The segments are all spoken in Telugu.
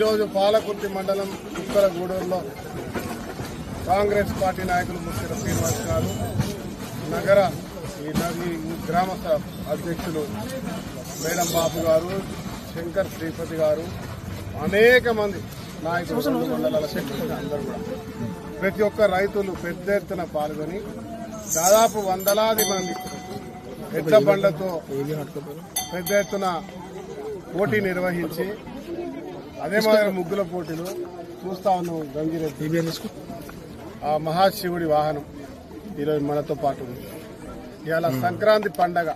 ఈరోజు పాలకుర్తి మండలం ఉత్తరగూడూరులో కాంగ్రెస్ పార్టీ నాయకులు ముఖ్య శ్రీనివాస్ గారు, నగర ఈ గ్రామ అధ్యక్షులు మేడం బాబు గారు, శంకర్ శ్రీపతి గారు, అనేక మంది నాయకులు మండలాల శక్తులు అందరూ కూడా ప్రతి ఒక్క రైతులు పెద్ద ఎత్తున పాల్గొని దాదాపు వందలాది మంది పెద్ద బండ్లతో పెద్ద ఎత్తున పోటీ నిర్వహించి అదే మాదిరి ముగ్గుల పోటీలు చూస్తా ఉన్నాం. గంగిరెద్దు ఆ మహాశివుడి వాహనం ఈరోజు మనతో పాటు ఉంది. ఇవాళ సంక్రాంతి పండగ,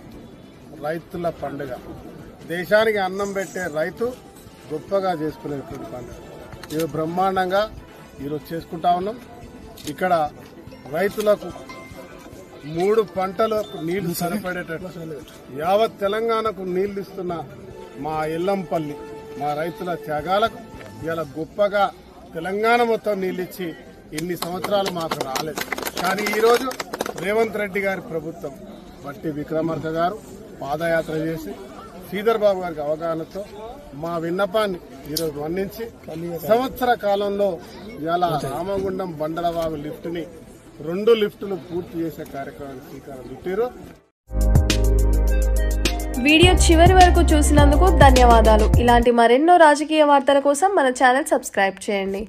రైతుల పండుగ, దేశానికి అన్నం పెట్టే రైతు గొప్పగా చేసుకునేటువంటి పండుగ ఈరోజు బ్రహ్మాండంగా ఈరోజు చేసుకుంటా ఉన్నాం. ఇక్కడ రైతులకు 3 పంటలకు నీళ్లు సరిపడేటట్టు యావత్ తెలంగాణకు నీళ్లు ఇస్తున్న మా ఎల్లంపల్లి మా రైతుల త్యాగాలకు ఇవాళ గొప్పగా తెలంగాణ మొత్తం నీళ్ళిచ్చి ఇన్ని సంవత్సరాలు మాకు రాలేదు. కానీ ఈరోజు రేవంత్ రెడ్డి గారి ప్రభుత్వం బట్టి విక్రమార్క గారు పాదయాత్ర చేసి శ్రీధర్ బాబు గారికి అవగాహనతో మా విన్నపాన్ని ఈరోజు మన్నించి సంవత్సర కాలంలో ఇవాళ రామగుండం బండలవాగు లిఫ్ట్ ని 2 లిఫ్టులు పూర్తి చేసే కార్యక్రమానికి శ్రీకారం చుట్టారు. వీడియో చివరి వరకు చూసినందుకు ధన్యవాదాలు. ఇలాంటి మరెన్నో రాజకీయ వార్తల కోసం మన ఛానల్ సబ్స్క్రైబ్ చేయండి.